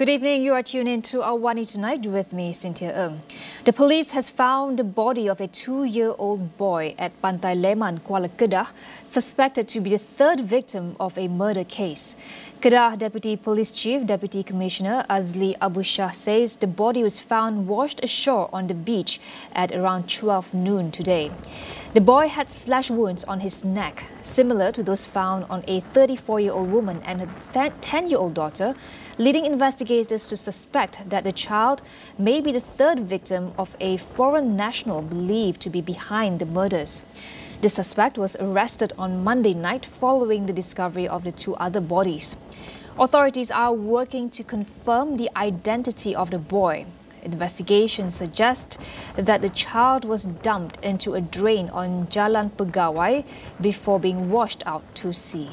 Good evening. You are tuned in to AWANI Tonight with me, Cynthia Ng. The police has found the body of a 2-year-old boy at Pantai Leman, Kuala Kedah, suspected to be the third victim of a murder case. Kedah Deputy Police Chief Deputy Commissioner Azli Abu Shah says the body was found washed ashore on the beach at around 12 noon today. The boy had slash wounds on his neck, similar to those found on a 34-year-old woman and her 10-year-old daughter, leading investigators to suspect that the child may be the third victim of a foreign national believed to be behind the murders. The suspect was arrested on Monday night following the discovery of the two other bodies. Authorities are working to confirm the identity of the boy. Investigations suggest that the child was dumped into a drain on Jalan Pegawai before being washed out to sea.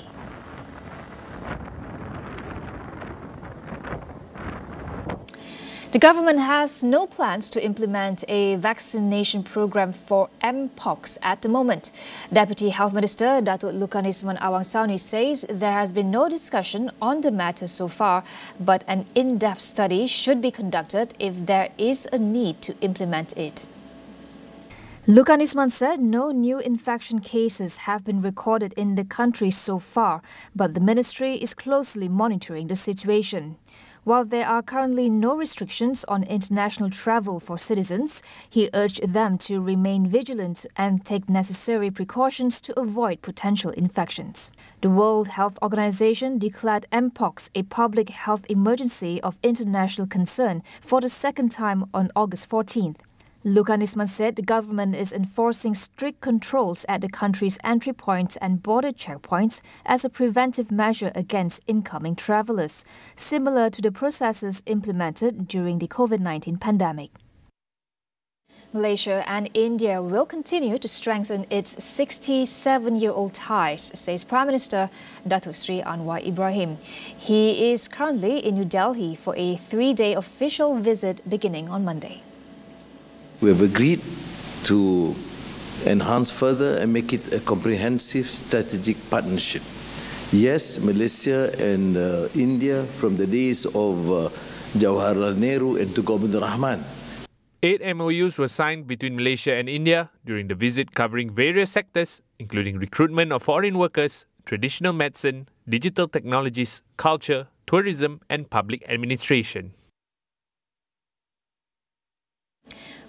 The government has no plans to implement a vaccination program for Mpox at the moment. Deputy Health Minister Datuk Lukanisman Awangsani says there has been no discussion on the matter so far, but an in-depth study should be conducted if there is a need to implement it. Lukanisman said no new infection cases have been recorded in the country so far, but the ministry is closely monitoring the situation. While there are currently no restrictions on international travel for citizens, he urged them to remain vigilant and take necessary precautions to avoid potential infections. The World Health Organization declared Mpox a public health emergency of international concern for the second time on August 14th. Lukanisman said the government is enforcing strict controls at the country's entry points and border checkpoints as a preventive measure against incoming travellers, similar to the processes implemented during the COVID-19 pandemic. Malaysia and India will continue to strengthen its 67-year-old ties, says Prime Minister Datuk Sri Anwar Ibrahim. He is currently in New Delhi for a 3-day official visit beginning on Monday. We have agreed to enhance further and make it a comprehensive strategic partnership. Yes, Malaysia and India from the days of Jawaharlal Nehru and Tunku Abdul Rahman. 8 MoUs were signed between Malaysia and India during the visit, covering various sectors, including recruitment of foreign workers, traditional medicine, digital technologies, culture, tourism and public administration.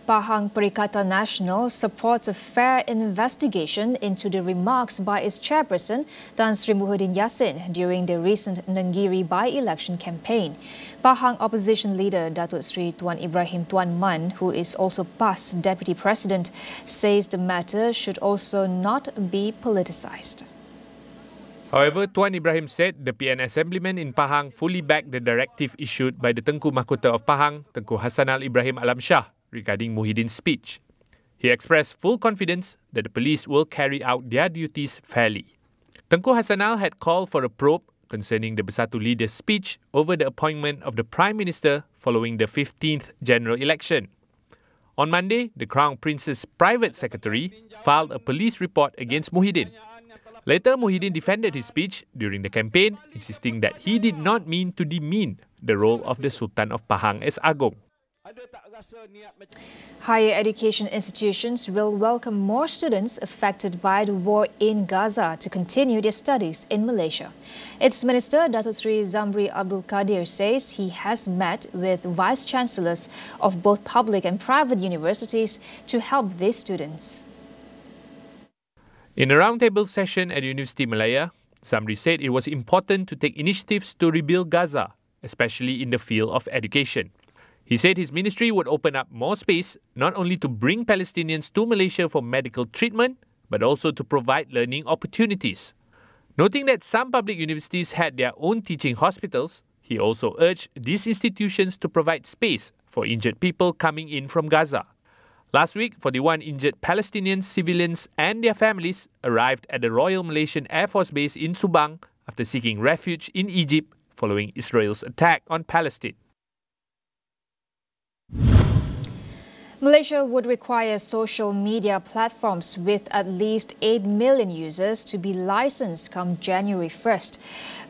Pahang Perikatan Nasional supports a fair investigation into the remarks by its chairperson Tan Sri Muhyiddin Yassin during the recent Nenggiri by-election campaign. Pahang opposition leader Datuk Sri Tuan Ibrahim Tuan Man, who is also past deputy president, says the matter should also not be politicised. However, Tuan Ibrahim said the PN Assemblyman in Pahang fully backed the directive issued by the Tengku Mahkota of Pahang, Tengku Hassanal Ibrahim Alam Shah, regarding Muhyiddin's speech. He expressed full confidence that the police will carry out their duties fairly. Tengku Hassanal had called for a probe concerning the Bersatu leader's speech over the appointment of the Prime Minister following the 15th general election. On Monday, the Crown Prince's private secretary filed a police report against Muhyiddin. Later, Muhyiddin defended his speech during the campaign, insisting that he did not mean to demean the role of the Sultan of Pahang as Agong. Higher education institutions will welcome more students affected by the war in Gaza to continue their studies in Malaysia. Its Minister Datuk Sri Zamri Abdul Kadir says he has met with vice-chancellors of both public and private universities to help these students. In a roundtable session at University Malaya, Zamri said it was important to take initiatives to rebuild Gaza, especially in the field of education. He said his ministry would open up more space not only to bring Palestinians to Malaysia for medical treatment, but also to provide learning opportunities. Noting that some public universities had their own teaching hospitals, he also urged these institutions to provide space for injured people coming in from Gaza. Last week, 41 injured Palestinian civilians and their families arrived at the Royal Malaysian Air Force Base in Subang after seeking refuge in Egypt following Israel's attack on Palestine. Malaysia would require social media platforms with at least 8 million users to be licensed come January 1st.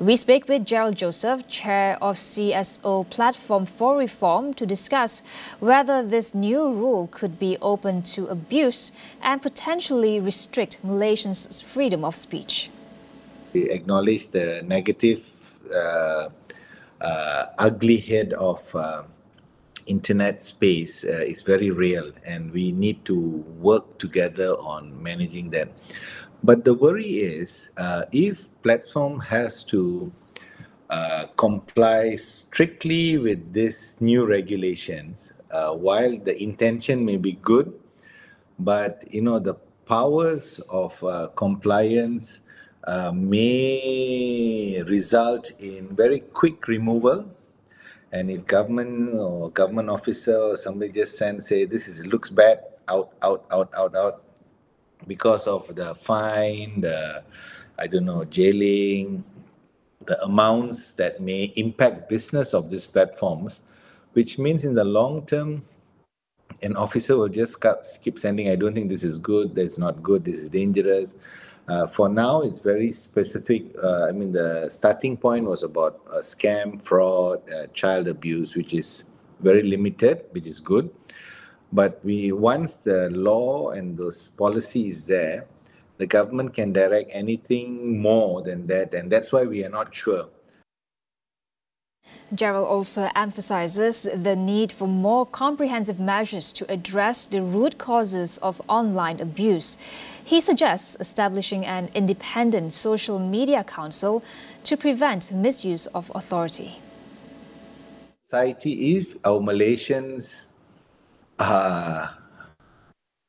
We speak with Gerald Joseph, chair of CSO Platform for Reform, to discuss whether this new rule could be open to abuse and potentially restrict Malaysians' freedom of speech. We acknowledge the negative, ugly head of internet space is very real, and we need to work together on managing that. But the worry is if platform has to comply strictly with these new regulations, while the intention may be good, but the powers of compliance may result in very quick removal. And if government or government officer or somebody just say this looks bad, out, because of the fine, the jailing, the amounts that may impact business of these platforms, which means in the long term, an officer will just keep sending, I don't think this is good, that's not good, this is dangerous. For now, it's very specific. The starting point was about scam, fraud, child abuse, which is very limited, which is good. But once the law and those policies there, the government can direct anything more than that, and that's why we are not sure. Gerald also emphasizes the need for more comprehensive measures to address the root causes of online abuse. He suggests establishing an independent social media council to prevent misuse of authority. Society, if our Malaysians are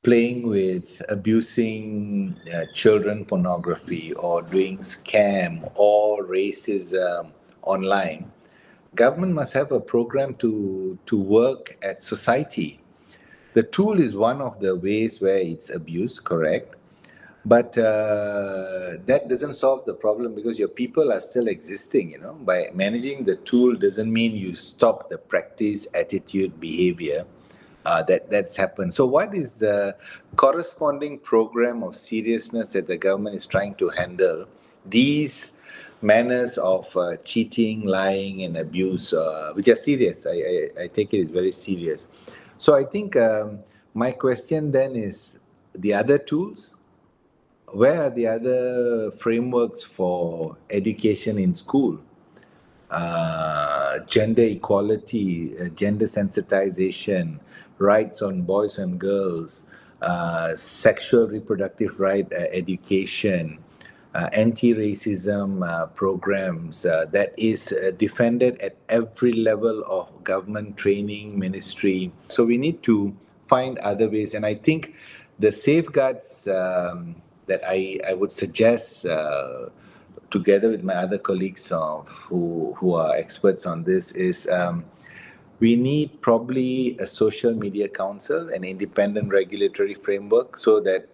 playing with abusing children pornography or doing scam or racism online, government must have a program to work at society. The tool is one of the ways where it's abused, correct? But that doesn't solve the problem because your people are still existing, By managing the tool doesn't mean you stop the practice, attitude, behavior that's happened. So what is the corresponding program of seriousness that the government is trying to handle these manners of cheating, lying, and abuse, which are serious? I take it is very serious. So I think my question then is the other tools. Where are the other frameworks for education in school? Gender equality, gender sensitization, rights on boys and girls, sexual reproductive right education, anti-racism programs that is defended at every level of government training, ministry. So we need to find other ways. And I think the safeguards that I would suggest, together with my other colleagues who are experts on this, is we need probably a social media council, an independent regulatory framework, so that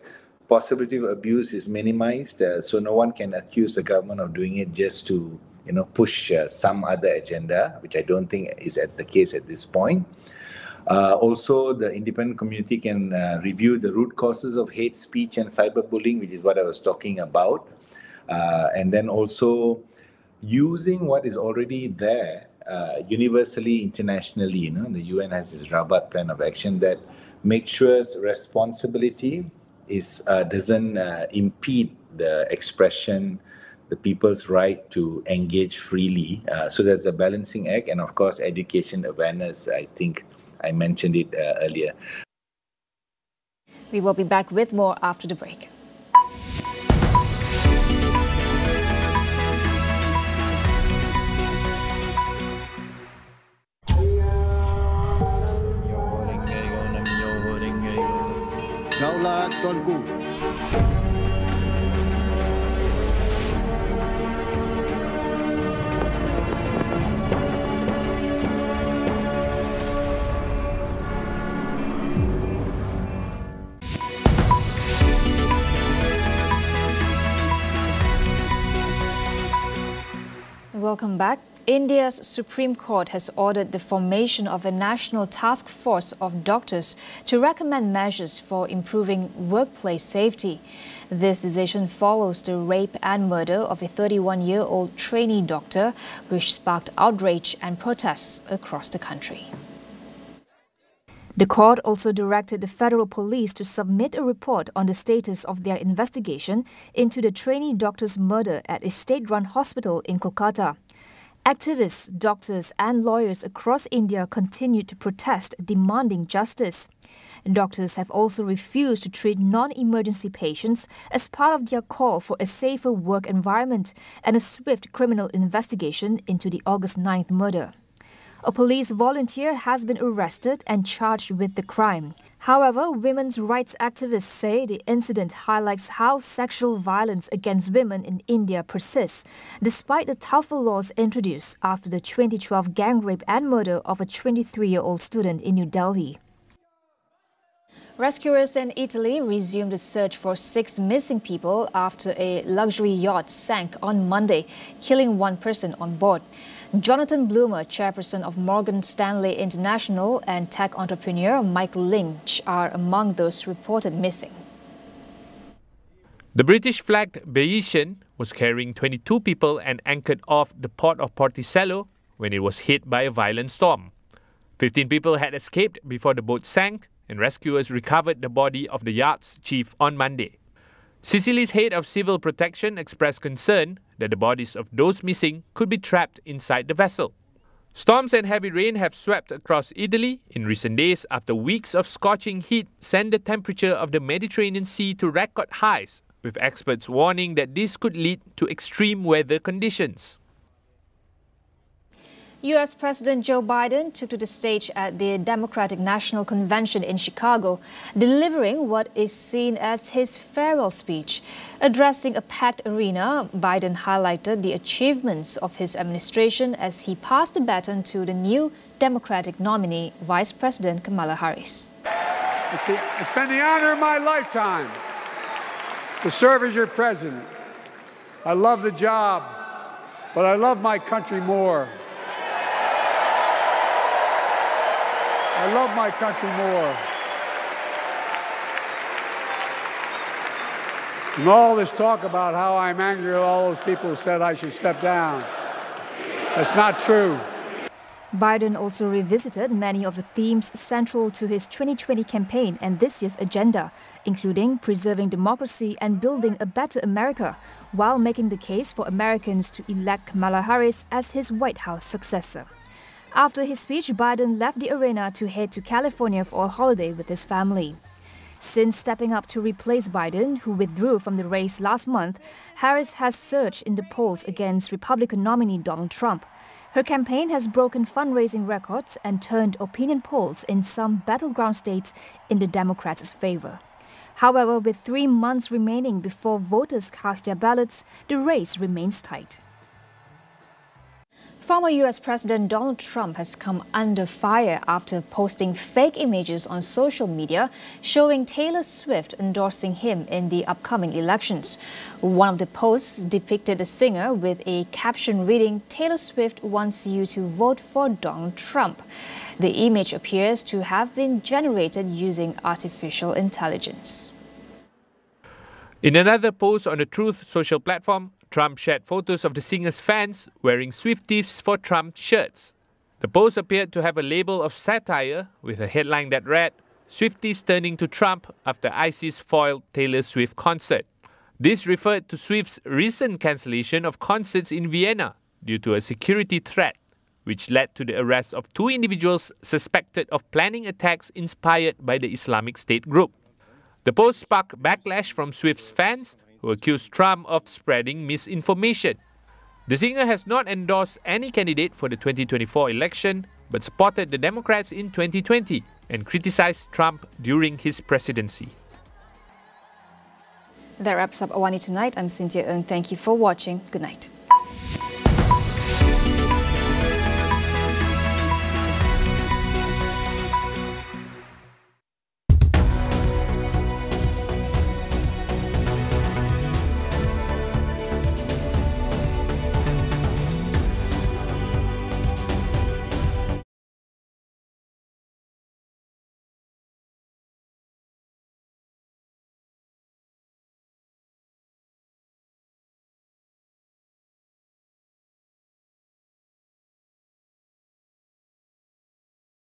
possibility of abuse is minimized, so no one can accuse the government of doing it just to push some other agenda, which I don't think is the case at this point. Also, the independent community can review the root causes of hate speech and cyberbullying, which is what I was talking about. And then also using what is already there universally, internationally. The UN has this Rabat plan of action that makes sure responsibility doesn't impede the expression, the people's right to engage freely. So there's a balancing act, and of course, education awareness. I think I mentioned it earlier. We will be back with more after the break. Kaulah tuanku. Welcome back. India's Supreme Court has ordered the formation of a national task force of doctors to recommend measures for improving workplace safety. This decision follows the rape and murder of a 31-year-old trainee doctor, which sparked outrage and protests across the country. The court also directed the federal police to submit a report on the status of their investigation into the trainee doctor's murder at a state-run hospital in Kolkata. Activists, doctors and lawyers across India continued to protest, demanding justice. Doctors have also refused to treat non-emergency patients as part of their call for a safer work environment and a swift criminal investigation into the August 9th murder. A police volunteer has been arrested and charged with the crime. However, women's rights activists say the incident highlights how sexual violence against women in India persists, despite the tougher laws introduced after the 2012 gang rape and murder of a 23-year-old student in New Delhi. Rescuers in Italy resumed the search for 6 missing people after a luxury yacht sank on Monday, killing 1 person on board. Jonathan Bloomer, chairperson of Morgan Stanley International, and tech entrepreneur Michael Lynch are among those reported missing. The British-flagged Bayesian was carrying 22 people and anchored off the port of Porticello when it was hit by a violent storm. 15 people had escaped before the boat sank, and rescuers recovered the body of the yacht's chief on Monday. Sicily's head of civil protection expressed concern that the bodies of those missing could be trapped inside the vessel. Storms and heavy rain have swept across Italy in recent days after weeks of scorching heat sent the temperature of the Mediterranean Sea to record highs, with experts warning that this could lead to extreme weather conditions. U.S. President Joe Biden took to the stage at the Democratic National Convention in Chicago, delivering what is seen as his farewell speech. Addressing a packed arena, Biden highlighted the achievements of his administration as he passed the baton to the new Democratic nominee, Vice President Kamala Harris. It's been the honor of my lifetime to serve as your president. I love the job, but I love my country more. I love my country more. And all this talk about how I'm angry at all those people who said I should step down, that's not true. Biden also revisited many of the themes central to his 2020 campaign and this year's agenda, including preserving democracy and building a better America, while making the case for Americans to elect Kamala Harris as his White House successor. After his speech, Biden left the arena to head to California for a holiday with his family. Since stepping up to replace Biden, who withdrew from the race last month, Harris has surged in the polls against Republican nominee Donald Trump. Her campaign has broken fundraising records and turned opinion polls in some battleground states in the Democrats' favor. However, with 3 months remaining before voters cast their ballots, the race remains tight. Former U.S. President Donald Trump has come under fire after posting fake images on social media showing Taylor Swift endorsing him in the upcoming elections. One of the posts depicted the singer with a caption reading, "Taylor Swift wants you to vote for Donald Trump." The image appears to have been generated using artificial intelligence. In another post on the Truth social platform, Trump shared photos of the singer's fans wearing Swifties for Trump shirts. The post appeared to have a label of satire with a headline that read, "Swifties turning to Trump after ISIS foiled Taylor Swift concert." This referred to Swift's recent cancellation of concerts in Vienna due to a security threat, which led to the arrest of 2 individuals suspected of planning attacks inspired by the Islamic State group. The post sparked backlash from Swift's fans, who accused Trump of spreading misinformation. The singer has not endorsed any candidate for the 2024 election, but supported the Democrats in 2020 and criticized Trump during his presidency. That wraps up AWANI Tonight. I'm Cynthia Ng. Thank you for watching. Good night.